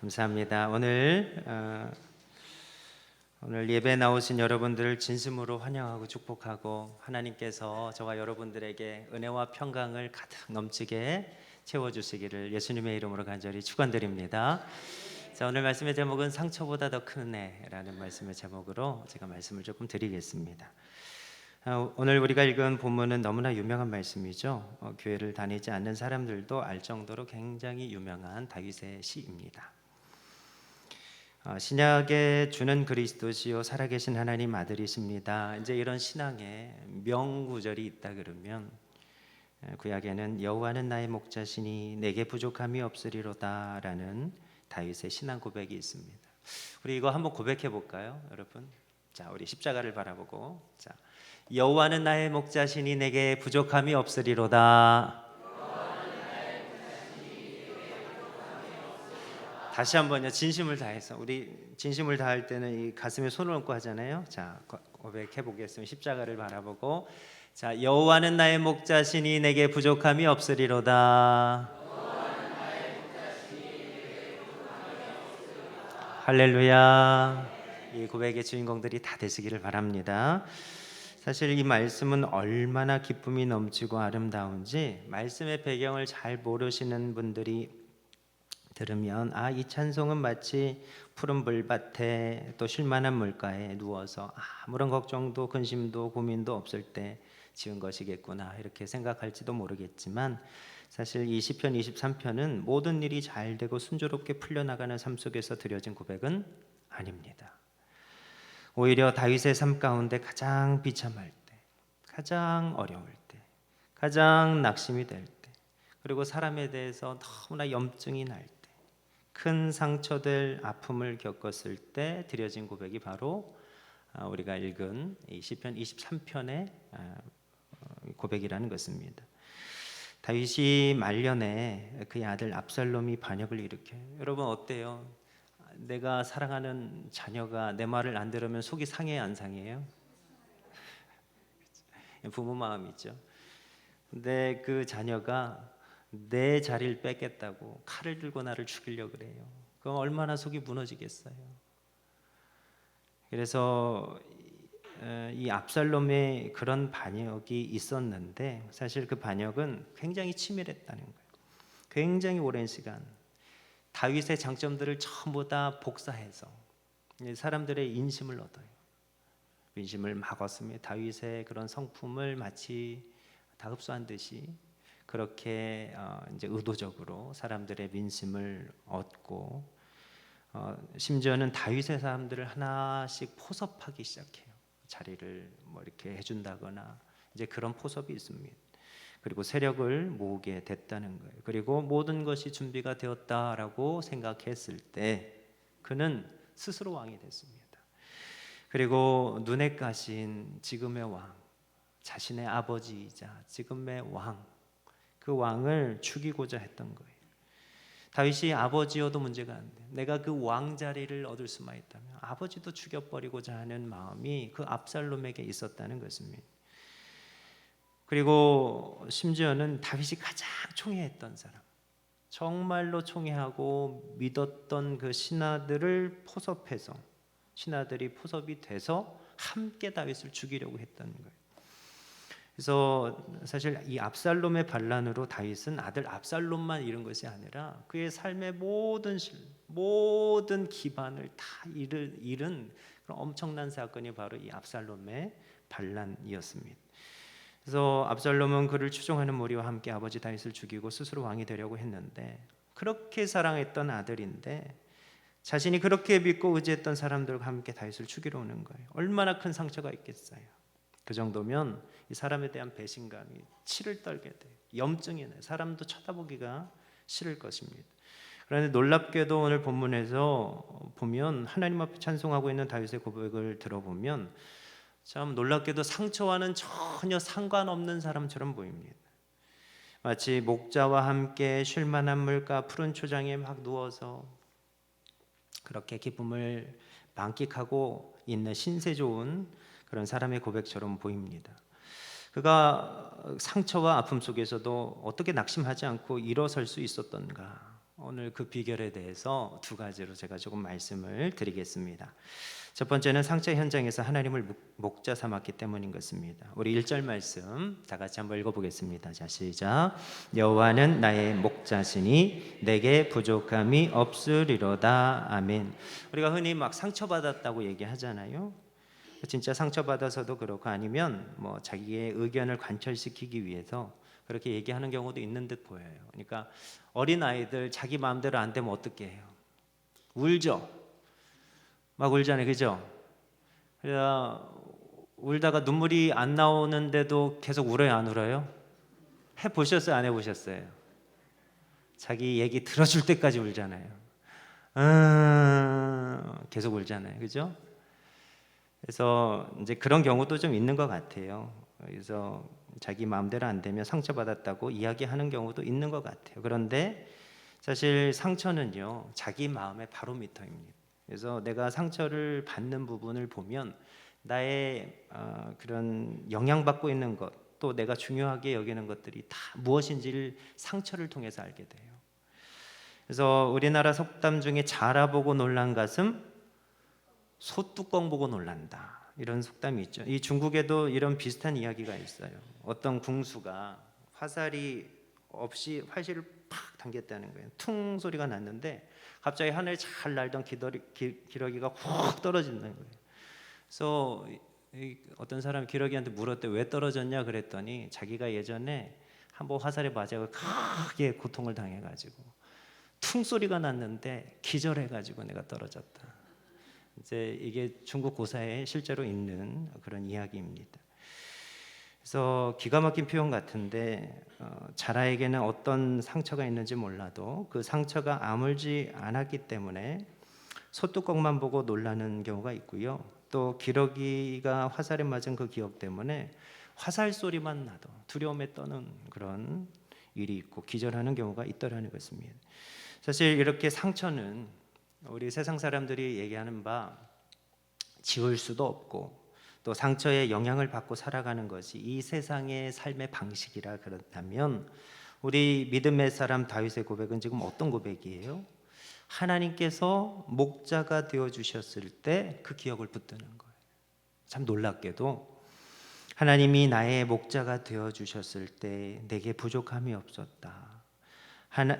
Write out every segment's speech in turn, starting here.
감사합니다. 오늘 예배 나오신 여러분들을 진심으로 환영하고 축복하고 하나님께서 저와 여러분들에게 은혜와 평강을 가득 넘치게 채워주시기를 예수님의 이름으로 간절히 축원드립니다. 자, 오늘 말씀의 제목은 상처보다 더 큰 은혜라는 말씀의 제목으로 제가 말씀을 조금 드리겠습니다. 오늘 우리가 읽은 본문은 너무나 유명한 말씀이죠. 교회를 다니지 않는 사람들도 알 정도로 굉장히 유명한 다윗의 시입니다. 신약에 주는 그리스도시요 살아계신 하나님 아들이십니다. 이제 이런 신앙의 명구절이 있다 그러면 구약에는 여호와는 나의 목자시니 내게 부족함이 없으리로다라는 다윗의 신앙 고백이 있습니다. 우리 이거 한번 고백해 볼까요, 여러분? 자, 우리 십자가를 바라보고 자, 여호와는 나의 목자시니 내게 부족함이 없으리로다. 다시 한번요. 진심을 다해서 우리 진심을 다할 때는 이 가슴에 손을 얹고 하잖아요. 자, 고백해 보겠습니다. 십자가를 바라보고 자, 여호와는 나의 목자시니 내게 부족함이 없으리로다. 할렐루야. 이 고백의 주인공들이 다 되시기를 바랍니다. 사실 이 말씀은 얼마나 기쁨이 넘치고 아름다운지 말씀의 배경을 잘 모르시는 분들이 들으면 이 찬송은 마치 푸른 불밭에 또 쉴만한 물가에 누워서 아무런 걱정도 근심도 고민도 없을 때 지은 것이겠구나 이렇게 생각할지도 모르겠지만 사실 이 시편 23편은 모든 일이 잘 되고 순조롭게 풀려나가는 삶 속에서 드려진 고백은 아닙니다. 오히려 다윗의 삶 가운데 가장 비참할 때, 가장 어려울 때, 가장 낙심이 될 때, 그리고 사람에 대해서 너무나 염증이 날 때, 큰 상처될 아픔을 겪었을 때 드려진 고백이 바로 우리가 읽은 이 시편 23편의 고백이라는 것입니다. 다윗이 말년에 그의 아들 압살롬이 반역을 일으켜요. 여러분 어때요? 내가 사랑하는 자녀가 내 말을 안 들으면 속이 상해요, 안 상해요? 부모 마음이죠. 근데 그 자녀가 내 자리를 뺏겠다고 칼을 들고 나를 죽이려고 그래요. 그럼 얼마나 속이 무너지겠어요. 그래서 이 압살롬의 그런 반역이 있었는데 사실 그 반역은 굉장히 치밀했다는 거예요. 굉장히 오랜 시간 다윗의 장점들을 전부 다 복사해서 사람들의 인심을 얻어요. 인심을 막 얻습니다. 다윗의 그런 성품을 마치 다 흡수한 듯이 그렇게 이제 의도적으로 사람들의 민심을 얻고 심지어는 다윗의 사람들을 하나씩 포섭하기 시작해요. 자리를 뭐 이렇게 해준다거나 이제 그런 포섭이 있습니다. 그리고 세력을 모으게 됐다는 거예요. 그리고 모든 것이 준비가 되었다라고 생각했을 때 그는 스스로 왕이 됐습니다. 그리고 눈에 가신 지금의 왕, 자신의 아버지이자 지금의 왕, 그 왕을 죽이고자 했던 거예요. 다윗이 아버지여도 문제가 안 돼. 내가 그 왕 자리를 얻을 수만 있다면 아버지도 죽여버리고자 하는 마음이 그 압살롬에게 있었다는 것입니다. 그리고 심지어는 다윗이 가장 총애했던 사람, 정말로 총애하고 믿었던 그 신하들을 포섭해서 신하들이 포섭이 돼서 함께 다윗을 죽이려고 했던 거예요. 그래서 사실 이 압살롬의 반란으로 다윗은 아들 압살롬만 잃은 것이 아니라 그의 삶의 모든 기반을 다 잃은 그런 엄청난 사건이 바로 이 압살롬의 반란이었습니다. 그래서 압살롬은 그를 추종하는 무리와 함께 아버지 다윗을 죽이고 스스로 왕이 되려고 했는데 그렇게 사랑했던 아들인데 자신이 그렇게 믿고 의지했던 사람들과 함께 다윗을 죽이러 오는 거예요. 얼마나 큰 상처가 있겠어요. 그 정도면 이 사람에 대한 배신감이 치를 떨게 돼요. 염증이 나요. 사람도 쳐다보기가 싫을 것입니다. 그런데 놀랍게도 오늘 본문에서 보면 하나님 앞에 찬송하고 있는 다윗의 고백을 들어보면 참 놀랍게도 상처와는 전혀 상관없는 사람처럼 보입니다. 마치 목자와 함께 쉴만한 물가 푸른 초장에 막 누워서 그렇게 기쁨을 만끽하고 있는 신세 좋은 그런 사람의 고백처럼 보입니다. 그가 상처와 아픔 속에서도 어떻게 낙심하지 않고 일어설 수 있었던가, 오늘 그 비결에 대해서 두 가지로 제가 조금 말씀을 드리겠습니다. 첫 번째는 상처 현장에서 하나님을 목자 삼았기 때문인 것입니다. 우리 1절 말씀 다 같이 한번 읽어보겠습니다. 자, 시작. 여호와는 나의 목자시니 내게 부족함이 없으리로다. 아멘. 우리가 흔히 막 상처받았다고 얘기하잖아요. 진짜 상처받아서도 그렇고 아니면 뭐 자기의 의견을 관철시키기 위해서 그렇게 얘기하는 경우도 있는 듯 보여요. 그러니까 어린 아이들 자기 마음대로 안 되면 어떻게 해요? 울죠. 막 울잖아요, 그죠? 그래서 울다가 눈물이 안 나오는데도 계속 울어요, 안 울어요? 해보셨어요, 안 해보셨어요? 자기 얘기 들어줄 때까지 울잖아요. 계속 울잖아요, 그죠? 그래서 이제 그런 경우도 좀 있는 것 같아요. 그래서 자기 마음대로 안 되면 상처받았다고 이야기하는 경우도 있는 것 같아요. 그런데 사실 상처는요, 자기 마음의 바로미터입니다. 그래서 내가 상처를 받는 부분을 보면 나의 그런 영향받고 있는 것, 또 내가 중요하게 여기는 것들이 다 무엇인지를 상처를 통해서 알게 돼요. 그래서 우리나라 속담 중에 자라보고 놀란 가슴, 소뚜껑 보고 놀란다, 이런 속담이 있죠. 이 중국에도 이런 비슷한 이야기가 있어요. 어떤 궁수가 화살이 없이 활시를 팍 당겼다는 거예요. 퉁 소리가 났는데 갑자기 하늘에 잘 날던 기러기가 훅 떨어진다는 거예요. 그래서 어떤 사람이 기러기한테 물었대, 왜 떨어졌냐 그랬더니 자기가 예전에 한번 화살에 맞아서 크게 고통을 당해가지고 퉁 소리가 났는데 기절해가지고 내가 떨어졌다. 이제 이게 중국 고사에 실제로 있는 그런 이야기입니다. 그래서 기가 막힌 표현 같은데 자라에게는 어떤 상처가 있는지 몰라도 그 상처가 아물지 않았기 때문에 소뚜껑만 보고 놀라는 경우가 있고요. 또 기러기가 화살에 맞은 그 기억 때문에 화살 소리만 나도 두려움에 떠는 그런 일이 있고 기절하는 경우가 있더라는 것입니다. 사실 이렇게 상처는 우리 세상 사람들이 얘기하는 바 지울 수도 없고 또 상처에 영향을 받고 살아가는 것이 이 세상의 삶의 방식이라 그렇다면 우리 믿음의 사람 다윗의 고백은 지금 어떤 고백이에요? 하나님께서 목자가 되어 주셨을 때 그 기억을 붙드는 거예요. 참 놀랍게도 하나님이 나의 목자가 되어 주셨을 때 내게 부족함이 없었다.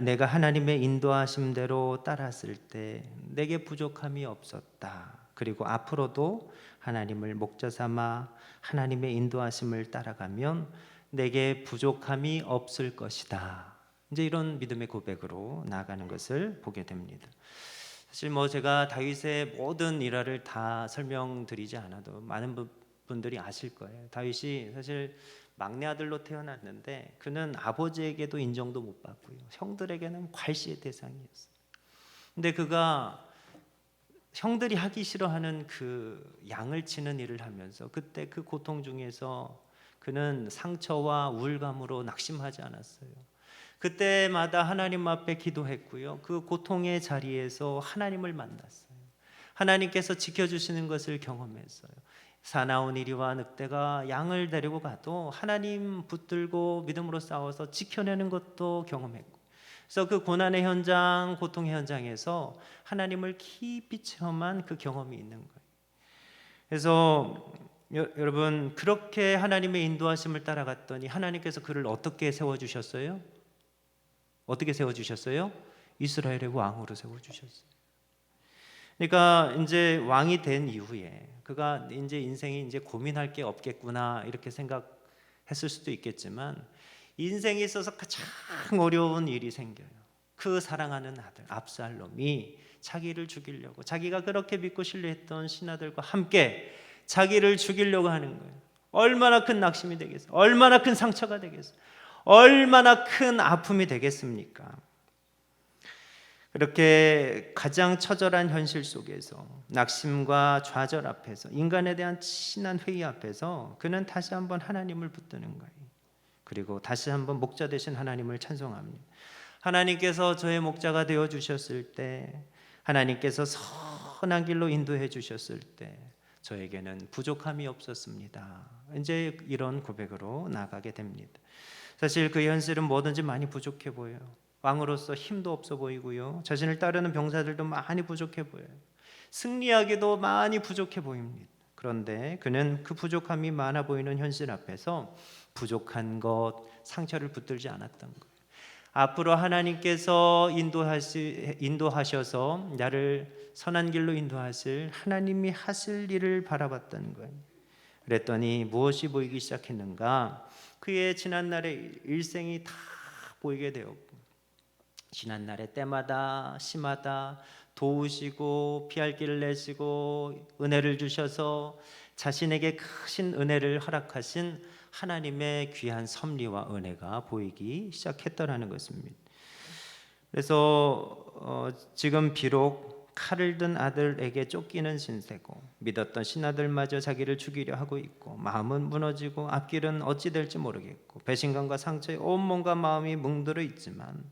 내가 하나님의 인도하심대로 따랐을 때 내게 부족함이 없었다. 그리고 앞으로도 하나님을 목자 삼아 하나님의 인도하심을 따라가면 내게 부족함이 없을 것이다. 이제 이런 믿음의 고백으로 나아가는 것을 보게 됩니다. 사실 뭐 제가 다윗의 모든 일화를 다 설명드리지 않아도 많은 분들이 아실 거예요. 다윗이 사실 막내 아들로 태어났는데 그는 아버지에게도 인정도 못 받고요, 형들에게는 괄시의 대상이었어요. 근데 그가 형들이 하기 싫어하는 그 양을 치는 일을 하면서 그때 그 고통 중에서 그는 상처와 우울감으로 낙심하지 않았어요. 그때마다 하나님 앞에 기도했고요, 그 고통의 자리에서 하나님을 만났어요. 하나님께서 지켜주시는 것을 경험했어요. 사나운 이리와 늑대가 양을 데리고 가도 하나님 붙들고 믿음으로 싸워서 지켜내는 것도 경험했고, 그래서 그 고난의 현장, 고통의 현장에서 하나님을 깊이 체험한 그 경험이 있는 거예요. 그래서 여러분, 그렇게 하나님의 인도하심을 따라갔더니 하나님께서 그를 어떻게 세워주셨어요? 어떻게 세워주셨어요? 이스라엘의 왕으로 세워주셨어요. 그러니까 이제 왕이 된 이후에 그가 이제 인생이 이제 고민할 게 없겠구나 이렇게 생각했을 수도 있겠지만, 인생에 있어서 가장 어려운 일이 생겨요. 그 사랑하는 아들 압살롬이 자기를 죽이려고, 자기가 그렇게 믿고 신뢰했던 신하들과 함께 자기를 죽이려고 하는 거예요. 얼마나 큰 낙심이 되겠어요? 얼마나 큰 상처가 되겠어요? 얼마나 큰 아픔이 되겠습니까? 그렇게 가장 처절한 현실 속에서, 낙심과 좌절 앞에서, 인간에 대한 진한 회의 앞에서 그는 다시 한번 하나님을 붙드는 거예요. 그리고 다시 한번 목자 되신 하나님을 찬송합니다. 하나님께서 저의 목자가 되어 주셨을 때, 하나님께서 선한 길로 인도해 주셨을 때 저에게는 부족함이 없었습니다. 이제 이런 고백으로 나가게 됩니다. 사실 그 현실은 뭐든지 많이 부족해 보여요. 왕으로서 힘도 없어 보이고요. 자신을 따르는 병사들도 많이 부족해 보여요. 승리하기도 많이 부족해 보입니다. 그런데 그는 그 부족함이 많아 보이는 현실 앞에서 부족한 것, 상처를 붙들지 않았던 거예요. 앞으로 하나님께서 인도하셔서 나를 선한 길로 인도하실 하나님이 하실 일을 바라봤던 거예요. 그랬더니 무엇이 보이기 시작했는가? 그의 지난날의 일생이 다 보이게 되었고, 지난날의 때마다 시마다 도우시고 피할 길을 내시고 은혜를 주셔서 자신에게 크신 은혜를 허락하신 하나님의 귀한 섭리와 은혜가 보이기 시작했더라는 것입니다. 그래서 지금 비록 칼을 든 아들에게 쫓기는 신세고 믿었던 신하들마저 자기를 죽이려 하고 있고 마음은 무너지고 앞길은 어찌 될지 모르겠고 배신감과 상처에 온몸과 마음이 뭉들어 있지만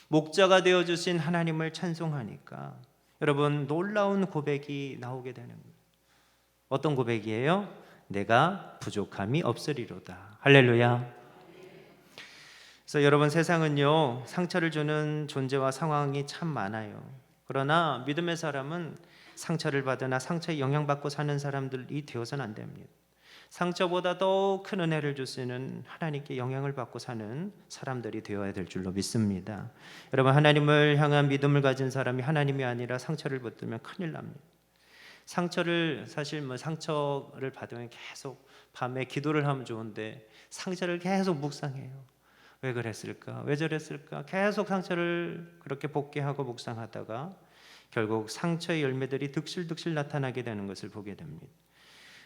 목자가 되어주신 하나님을 찬송하니까 여러분 놀라운 고백이 나오게 되는 거예요. 어떤 고백이에요? 내가 부족함이 없으리로다. 할렐루야. 그래서 여러분 세상은요 상처를 주는 존재와 상황이 참 많아요. 그러나 믿음의 사람은 상처를 받으나 상처에 영향받고 사는 사람들이 되어서는 안 됩니다. 상처보다 더 큰 은혜를 주시는 하나님께 영향을 받고 사는 사람들이 되어야 될 줄로 믿습니다. 여러분 하나님을 향한 믿음을 가진 사람이 하나님이 아니라 상처를 받으면 큰일 납니다. 상처를 상처를 받으면 계속 밤에 기도를 하면 좋은데 상처를 계속 묵상해요. 왜 그랬을까? 왜 저랬을까? 계속 상처를 그렇게 복귀하고 묵상하다가 결국 상처의 열매들이 득실득실 나타나게 되는 것을 보게 됩니다.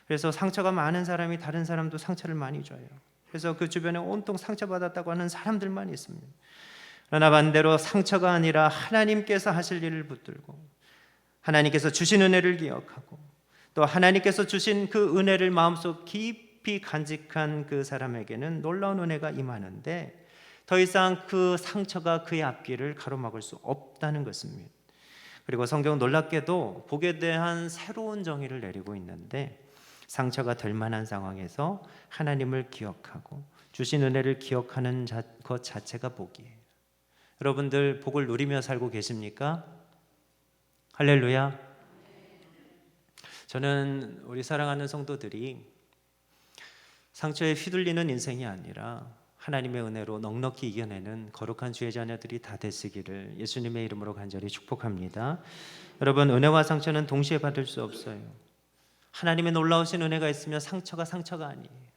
그래서 상처가 많은 사람이 다른 사람도 상처를 많이 줘요. 그래서 그 주변에 온통 상처받았다고 하는 사람들만 있습니다. 그러나 반대로 상처가 아니라 하나님께서 하실 일을 붙들고 하나님께서 주신 은혜를 기억하고 또 하나님께서 주신 그 은혜를 마음속 깊이 간직한 그 사람에게는 놀라운 은혜가 임하는데 더 이상 그 상처가 그의 앞길을 가로막을 수 없다는 것입니다. 그리고 성경은 놀랍게도 복에 대한 새로운 정의를 내리고 있는데 상처가 될 만한 상황에서 하나님을 기억하고 주신 은혜를 기억하는 것 자체가 복이에요. 여러분들 복을 누리며 살고 계십니까? 할렐루야. 저는 우리 사랑하는 성도들이 상처에 휘둘리는 인생이 아니라 하나님의 은혜로 넉넉히 이겨내는 거룩한 주의 자녀들이 다 되시기를 예수님의 이름으로 간절히 축복합니다. 여러분 은혜와 상처는 동시에 받을 수 없어요. 하나님의 놀라우신 은혜가 있으면 상처가 아니에요.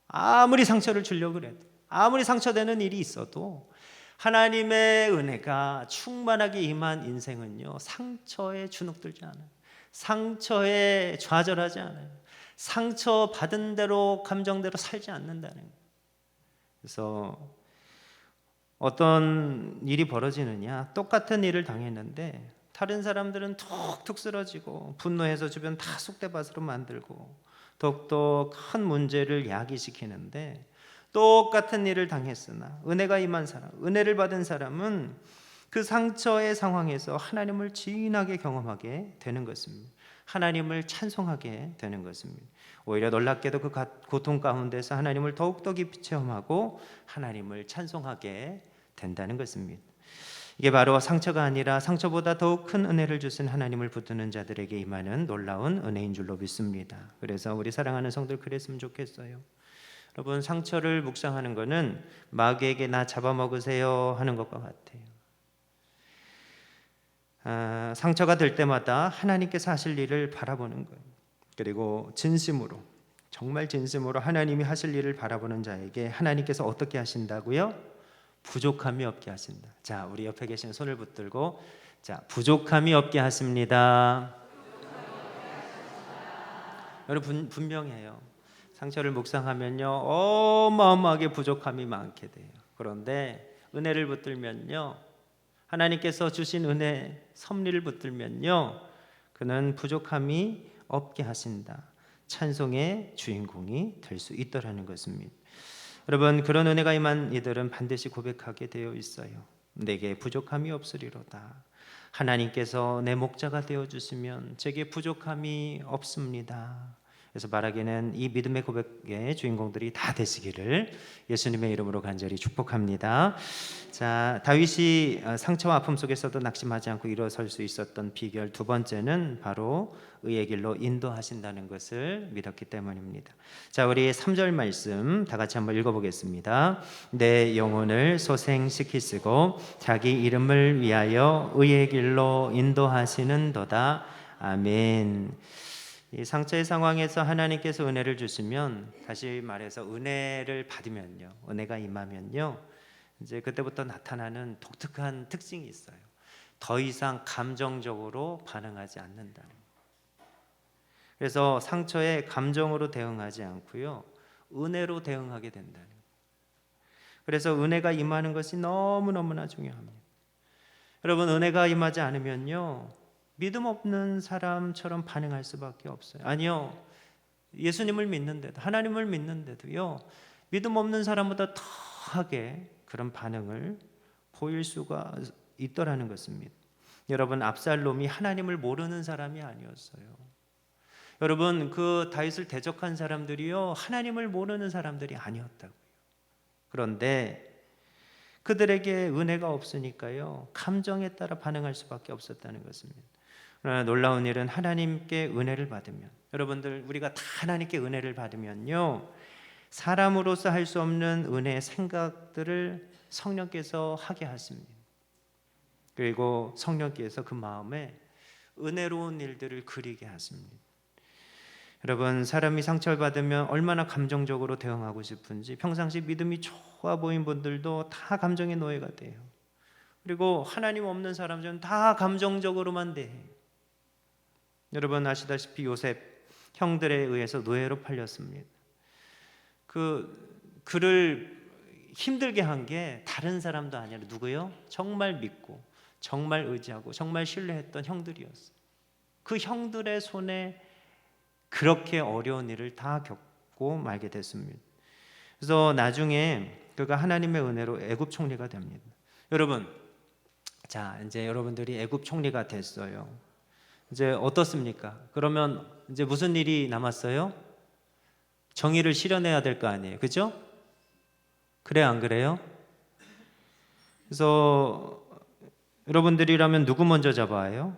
아무리 상처를 주려고 그래도 아무리 상처되는 일이 있어도 하나님의 은혜가 충만하게 임한 인생은요 상처에 주눅들지 않아요. 상처에 좌절하지 않아요. 상처 받은 대로 감정대로 살지 않는다는 거예요. 그래서 어떤 일이 벌어지느냐 똑같은 일을 당했는데 다른 사람들은 툭툭 쓰러지고 분노해서 주변 다 쑥대밭으로 만들고 더욱더 큰 문제를 야기시키는데 똑같은 일을 당했으나 은혜가 임한 사람, 은혜를 받은 사람은 그 상처의 상황에서 하나님을 진하게 경험하게 되는 것입니다. 하나님을 찬송하게 되는 것입니다. 오히려 놀랍게도 그 고통 가운데서 하나님을 더욱더 깊이 체험하고 하나님을 찬송하게 된다는 것입니다. 이게 바로 상처가 아니라 상처보다 더욱 큰 은혜를 주신 하나님을 붙드는 자들에게 임하는 놀라운 은혜인 줄로 믿습니다. 그래서 우리 사랑하는 성들 그랬으면 좋겠어요. 여러분 상처를 묵상하는 것은 마귀에게 나 잡아먹으세요 하는 것과 같아요. 상처가 될 때마다 하나님께서 하실 일을 바라보는 거예요. 그리고 진심으로 정말 진심으로 하나님이 하실 일을 바라보는 자에게 하나님께서 어떻게 하신다고요? 부족함이 없게 하신다. 자, 우리 옆에 계신 손을 붙들고 자, 부족함이 없게 하십니다. 여러분 분명해요. 상처를 묵상하면요 어마어마하게 부족함이 많게 돼요. 그런데 은혜를 붙들면요 하나님께서 주신 은혜 섭리를 붙들면요 그는 부족함이 없게 하신다. 찬송의 주인공이 될 수 있더라는 것입니다. 여러분 그런 은혜가 임한 이들은 반드시 고백하게 되어 있어요. 내게 부족함이 없으리로다. 하나님께서 내 목자가 되어주시면 제게 부족함이 없습니다. 그래서 말하기는 이 믿음의 고백의 주인공들이 다 되시기를 예수님의 이름으로 간절히 축복합니다. 자, 다윗이 상처와 아픔 속에서도 낙심하지 않고 일어설 수 있었던 비결 두 번째는 바로 의의 길로 인도하신다는 것을 믿었기 때문입니다. 자, 우리 3절 말씀 다 같이 한번 읽어보겠습니다. 내 영혼을 소생시키시고 자기 이름을 위하여 의의 길로 인도하시는도다. 아멘. 이 상처의 상황에서 하나님께서 은혜를 주시면, 다시 말해서 은혜를 받으면요, 은혜가 임하면요, 이제 그때부터 나타나는 독특한 특징이 있어요. 더 이상 감정적으로 반응하지 않는다는 거예요. 그래서 상처에 감정으로 대응하지 않고요, 은혜로 대응하게 된다는 거예요. 그래서 은혜가 임하는 것이 너무너무나 중요합니다. 여러분, 은혜가 임하지 않으면요, 믿음 없는 사람처럼 반응할 수밖에 없어요. 아니요, 예수님을 믿는데도, 하나님을 믿는데도요, 믿음 없는 사람보다 더하게 그런 반응을 보일 수가 있더라는 것입니다. 여러분, 압살롬이 하나님을 모르는 사람이 아니었어요. 여러분, 그 다윗을 대적한 사람들이요, 하나님을 모르는 사람들이 아니었다고요. 그런데 그들에게 은혜가 없으니까요, 감정에 따라 반응할 수밖에 없었다는 것입니다. 그러나 놀라운 일은 하나님께 은혜를 받으면, 여러분들, 우리가 다 하나님께 은혜를 받으면요, 사람으로서 할 수 없는 은혜의 생각들을 성령께서 하게 하십니다. 그리고 성령께서 그 마음에 은혜로운 일들을 그리게 하십니다. 여러분, 사람이 상처를 받으면 얼마나 감정적으로 대응하고 싶은지, 평상시 믿음이 좋아 보인 분들도 다 감정의 노예가 돼요. 그리고 하나님 없는 사람들은 다 감정적으로만 대해요. 여러분 아시다시피 요셉 형들에 의해서 노예로 팔렸습니다. 그를 힘들게 한 게 다른 사람도 아니라 누구요? 정말 믿고 정말 의지하고 정말 신뢰했던 형들이었어요. 그 형들의 손에 그렇게 어려운 일을 다 겪고 말게 됐습니다. 그래서 나중에 그가 하나님의 은혜로 애굽 총리가 됩니다. 여러분, 자, 이제 여러분들이 애굽 총리가 됐어요. 이제 어떻습니까? 그러면 이제 무슨 일이 남았어요? 정의를 실현해야 될 거 아니에요, 그죠? 그래, 안 그래요? 그래서 여러분들이라면 누구 먼저 잡아요?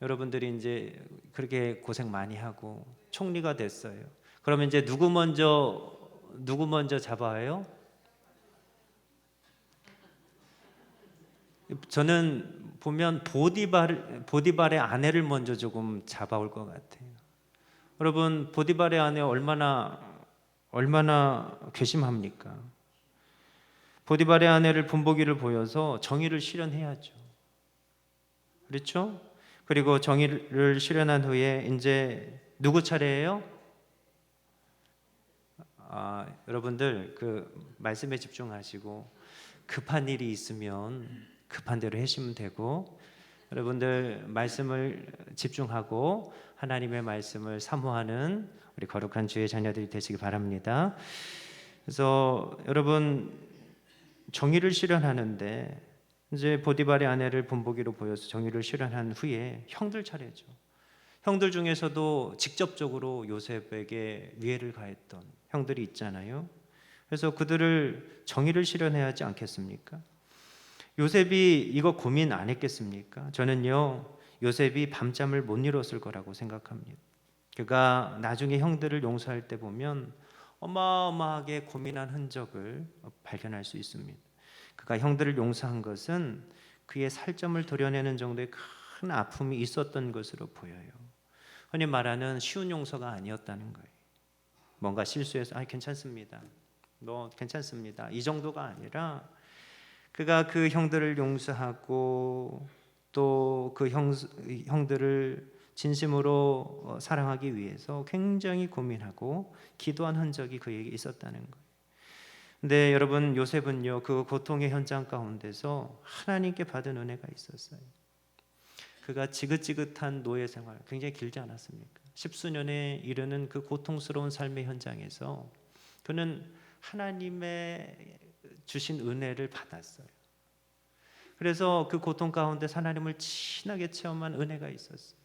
여러분들이 이제 그렇게 고생 많이 하고 총리가 됐어요. 그러면 이제 누구 먼저 잡아요? 저는 보면 보디발의 아내를 먼저 조금 잡아올 것 같아요. 여러분, 보디발의 아내 얼마나 괘씸합니까? 보디발의 아내를 본보기를 보여서 정의를 실현해야죠. 그렇죠? 그리고 정의를 실현한 후에 이제 누구 차례예요? 여러분들 그 말씀에 집중하시고, 급한 일이 있으면 급한 대로 하시면 되고, 여러분들 말씀을 집중하고 하나님의 말씀을 사모하는 우리 거룩한 주의 자녀들이 되시기 바랍니다. 그래서 여러분, 정의를 실현하는데 이제 보디발의 아내를 본보기로 보여서 정의를 실현한 후에 형들 차례죠. 형들 중에서도 직접적으로 요셉에게 위해를 가했던 형들이 있잖아요. 그래서 그들을 정의를 실현해야 하지 않겠습니까? 요셉이 이거 고민 안 했겠습니까? 저는요, 요셉이 밤잠을 못 이뤘을 거라고 생각합니다. 그가 나중에 형들을 용서할 때 보면 어마어마하게 고민한 흔적을 발견할 수 있습니다. 그가 형들을 용서한 것은 그의 살점을 도려내는 정도의 큰 아픔이 있었던 것으로 보여요. 흔히 말하는 쉬운 용서가 아니었다는 거예요. 뭔가 실수해서 괜찮습니다, 괜찮습니다, 이 정도가 아니라 그가 그 형들을 용서하고 또 그 형들을 진심으로 사랑하기 위해서 굉장히 고민하고 기도한 흔적이 그에게 있었다는 거예요. 근데 여러분, 요셉은요, 그 고통의 현장 가운데서 하나님께 받은 은혜가 있었어요. 그가 지긋지긋한 노예 생활 굉장히 길지 않았습니까? 10수년에 이르는 그 고통스러운 삶의 현장에서 그는 하나님의 주신 은혜를 받았어요. 그래서 그 고통 가운데 하나님을 진하게 체험한 은혜가 있었어요.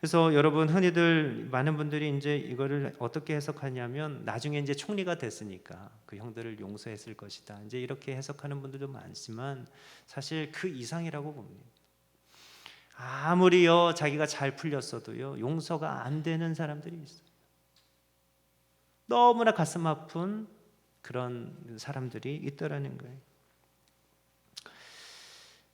그래서 여러분 흔히들 많은 분들이 이제 이거를 어떻게 해석하냐면 나중에 이제 총리가 됐으니까 그 형들을 용서했을 것이다. 이제 이렇게 해석하는 분들도 많지만 사실 그 이상이라고 봅니다. 아무리요 자기가 잘 풀렸어도요 용서가 안 되는 사람들이 있어요. 너무나 가슴 아픈 그런 사람들이 있더라는 거예요.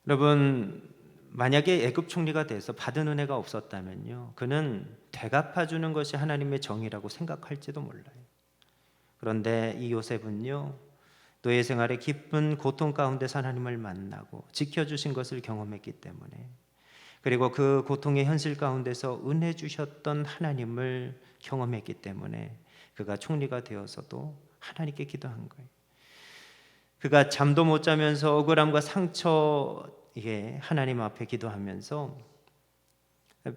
여러분 만약에 애굽 총리가 돼서 받은 은혜가 없었다면요 그는 되갚아 주는 것이 하나님의 정의라고 생각할지도 몰라요. 그런데 이 요셉은요 노예 생활의 기쁜 고통 가운데서 하나님을 만나고 지켜주신 것을 경험했기 때문에, 그리고 그 고통의 현실 가운데서 은혜 주셨던 하나님을 경험했기 때문에 그가 총리가 되어서도 하나님께 기도한 거예요. 그가 잠도 못 자면서 억울함과 상처 이게 하나님 앞에 기도하면서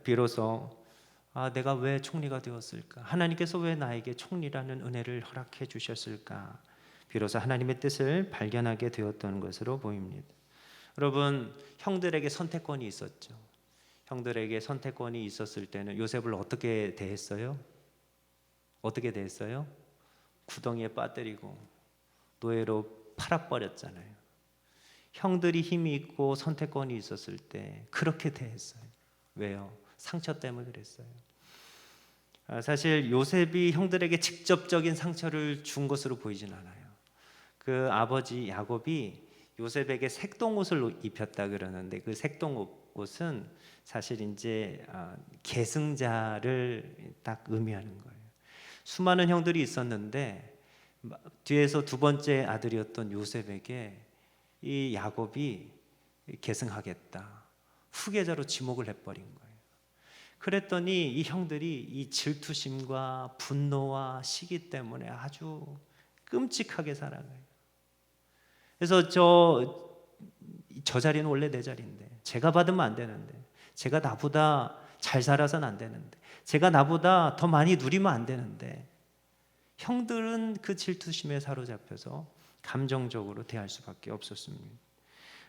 비로소 내가 왜 총리가 되었을까? 하나님께서 왜 나에게 총리라는 은혜를 허락해 주셨을까? 비로소 하나님의 뜻을 발견하게 되었던 것으로 보입니다. 여러분 형들에게 선택권이 있었죠. 형들에게 선택권이 있었을 때는 요셉을 어떻게 대했어요? 어떻게 대했어요? 구덩이에 빠뜨리고 노예로 팔아버렸잖아요. 형들이 힘이 있고 선택권이 있었을 때 그렇게 대했어요. 왜요? 상처 때문에 그랬어요. 사실 요셉이 형들에게 직접적인 상처를 준 것으로 보이진 않아요. 그 아버지 야곱이 요셉에게 색동옷을 입혔다 그러는데 그 색동옷은 사실 이제 계승자를 딱 의미하는 거예요. 수많은 형들이 있었는데 뒤에서 두 번째 아들이었던 요셉에게 이 야곱이 계승하겠다 후계자로 지목을 해버린 거예요. 그랬더니 이 형들이 이 질투심과 분노와 시기 때문에 아주 끔찍하게 살아가요. 그래서 저 자리는 원래 내 자리인데 제가 받으면 안 되는데, 제가 나보다 잘 살아서는 안 되는데, 제가 나보다 더 많이 누리면 안 되는데, 형들은 그 질투심에 사로잡혀서 감정적으로 대할 수밖에 없었습니다.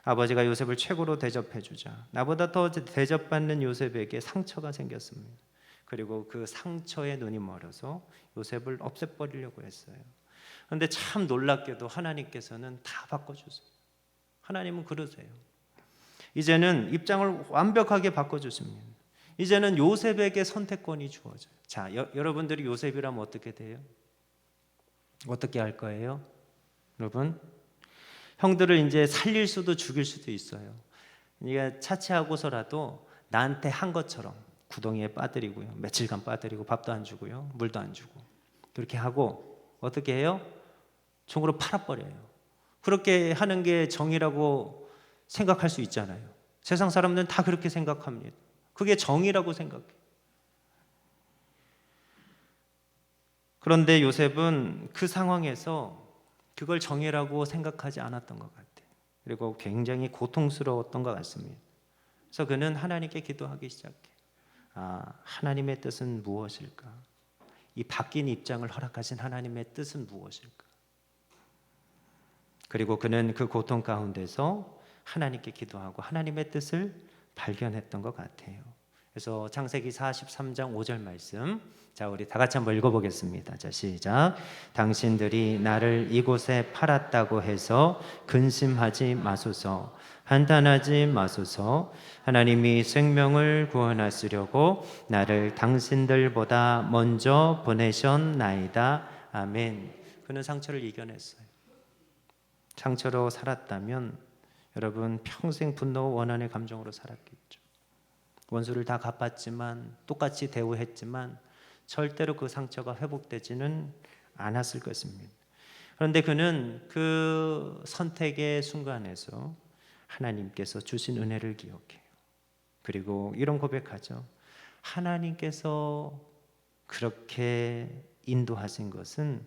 아버지가 요셉을 최고로 대접해주자 나보다 더 대접받는 요셉에게 상처가 생겼습니다. 그리고 그 상처에 눈이 멀어서 요셉을 없애버리려고 했어요. 그런데 참 놀랍게도 하나님께서는 다 바꿔주세요. 하나님은 그러세요. 이제는 입장을 완벽하게 바꿔주십니다. 이제는 요셉에게 선택권이 주어져요. 자, 여러분들이 요셉이라면 어떻게 돼요? 어떻게 할 거예요? 여러분, 형들을 이제 살릴 수도 죽일 수도 있어요. 그러니까 차치하고서라도 나한테 한 것처럼 구덩이에 빠뜨리고요, 며칠간 빠뜨리고 밥도 안 주고요, 물도 안 주고 그렇게 하고 어떻게 해요? 총으로 팔아버려요. 그렇게 하는 게 정의라고 생각할 수 있잖아요. 세상 사람들은 다 그렇게 생각합니다. 그게 정의라고 생각해요. 그런데 요셉은 그 상황에서 그걸 정의라고 생각하지 않았던 것 같아요. 그리고 굉장히 고통스러웠던 것 같습니다. 그래서 그는 하나님께 기도하기 시작해요. 하나님의 뜻은 무엇일까? 이 바뀐 입장을 허락하신 하나님의 뜻은 무엇일까? 그리고 그는 그 고통 가운데서 하나님께 기도하고 하나님의 뜻을 발견했던 것 같아요. 그래서 창세기 43장 5절 말씀, 자 우리 다 같이 한번 읽어보겠습니다. 자 시작. 당신들이 나를 이곳에 팔았다고 해서 근심하지 마소서, 한탄하지 마소서. 하나님이 생명을 구원하시려고 나를 당신들보다 먼저 보내셨나이다. 아멘. 그는 상처를 이겨냈어요. 상처로 살았다면 여러분 평생 분노와 원한의 감정으로 살았겠죠. 원수를 다 갚았지만, 똑같이 대우했지만 절대로 그 상처가 회복되지는 않았을 것입니다. 그런데 그는 그 선택의 순간에서 하나님께서 주신 은혜를 기억해요. 그리고 이런 고백하죠. 하나님께서 그렇게 인도하신 것은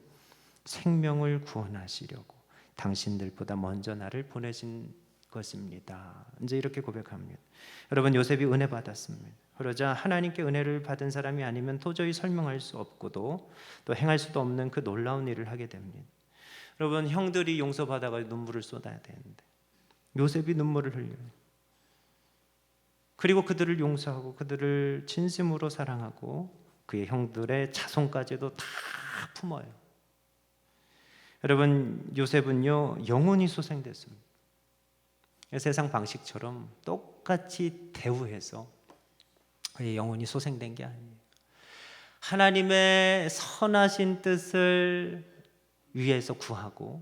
생명을 구원하시려고 당신들보다 먼저 나를 보내신 것입니다. 이제 이렇게 고백합니다. 여러분, 요셉이 은혜 받았습니다. 그러자 하나님께 은혜를 받은 사람이 아니면 도저히 설명할 수 없고도 또 행할 수도 없는 그 놀라운 일을 하게 됩니다. 여러분, 형들이 용서받아가 눈물을 쏟아야 되는데 요셉이 눈물을 흘려요. 그리고 그들을 용서하고 그들을 진심으로 사랑하고 그의 형들의 자손까지도 다 품어요. 여러분, 요셉은요 영원히 소생됐습니다. 세상 방식처럼 똑같이 대우해서 그의 영혼이 소생된 게 아니에요. 하나님의 선하신 뜻을 위해서 구하고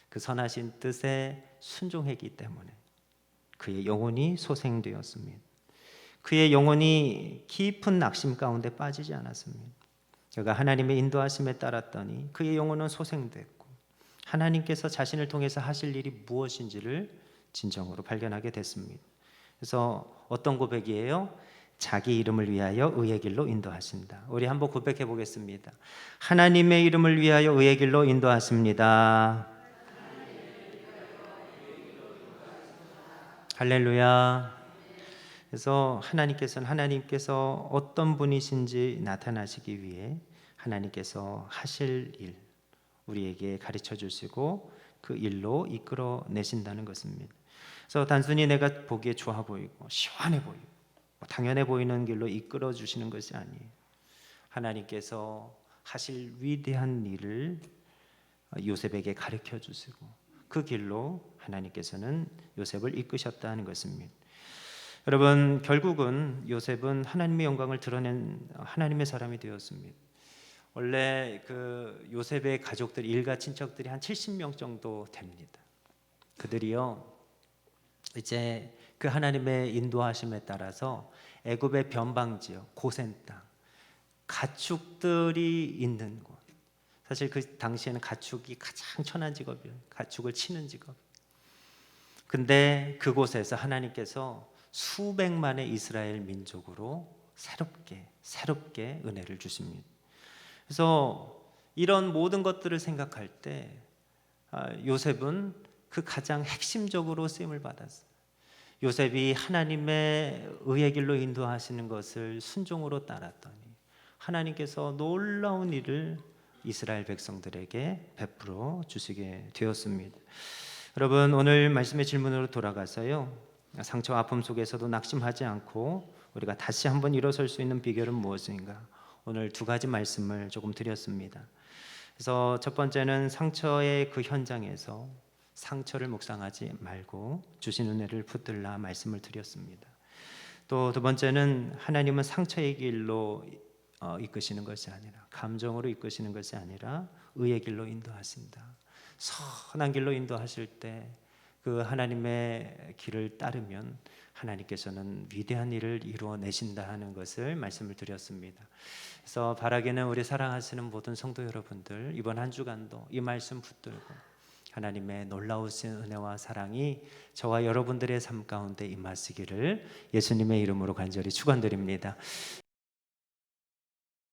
그 선하신 뜻에 순종했기 때문에 그의 영혼이 소생되었습니다. 그의 영혼이 깊은 낙심 가운데 빠지지 않았습니다. 그가 하나님의 인도하심에 따랐더니 그의 영혼은 소생됐고 하나님께서 자신을 통해서 하실 일이 무엇인지를 진정으로 발견하게 됐습니다. 그래서 어떤 고백이에요? 자기 이름을 위하여 의의 길로 인도하신다. 우리 한번 고백해 보겠습니다. 하나님의 이름을 위하여 의의 길로 인도하십니다. 할렐루야. 그래서 하나님께서 어떤 분이신지 나타나시기 위해 하나님께서 하실 일 우리에게 가르쳐 주시고 그 일로 이끌어 내신다는 것입니다. 그래서 단순히 내가 보기에 좋아 보이고 시원해 보이고 당연해 보이는 길로 이끌어 주시는 것이 아니에요. 하나님께서 하실 위대한 일을 요셉에게 가르쳐 주시고 그 길로 하나님께서는 요셉을 이끄셨다는 것입니다. 여러분, 결국은 요셉은 하나님의 영광을 드러낸 하나님의 사람이 되었습니다. 원래 그 요셉의 가족들, 일가 친척들이 한 70명 정도 됩니다. 그들이요 이제 그 하나님의 인도하심에 따라서 애굽의 변방 지역, 고센 땅, 가축들이 있는 곳. 사실 그 당시에는 가축이 가장 천한 직업이에요. 가축을 치는 직업. 근데 그곳에서 하나님께서 수백만의 이스라엘 민족으로 새롭게 은혜를 주십니다. 그래서 이런 모든 것들을 생각할 때 요셉은 그 가장 핵심적으로 쓰임을 받았어요. 요셉이 하나님의 의의 길로 인도하시는 것을 순종으로 따랐더니 하나님께서 놀라운 일을 이스라엘 백성들에게 베풀어 주시게 되었습니다. 여러분, 오늘 말씀의 질문으로 돌아가서요, 상처와 아픔 속에서도 낙심하지 않고 우리가 다시 한번 일어설 수 있는 비결은 무엇인가? 오늘 두 가지 말씀을 조금 드렸습니다. 그래서 첫 번째는 상처의 그 현장에서 상처를 묵상하지 말고 주신 은혜를 붙들라 말씀을 드렸습니다. 또 두 번째는 하나님은 상처의 길로 이끄시는 것이 아니라 감정으로 이끄시는 것이 아니라 의의 길로 인도하신다. 선한 길로 인도하실 때 그 하나님의 길을 따르면 하나님께서는 위대한 일을 이루어내신다 하는 것을 말씀을 드렸습니다. 그래서 바라기는 우리 사랑하시는 모든 성도 여러분들 이번 한 주간도 이 말씀 붙들고 하나님의 놀라우신 은혜와 사랑이 저와 여러분들의 삶 가운데 임하시기를 예수님의 이름으로 간절히 축원드립니다.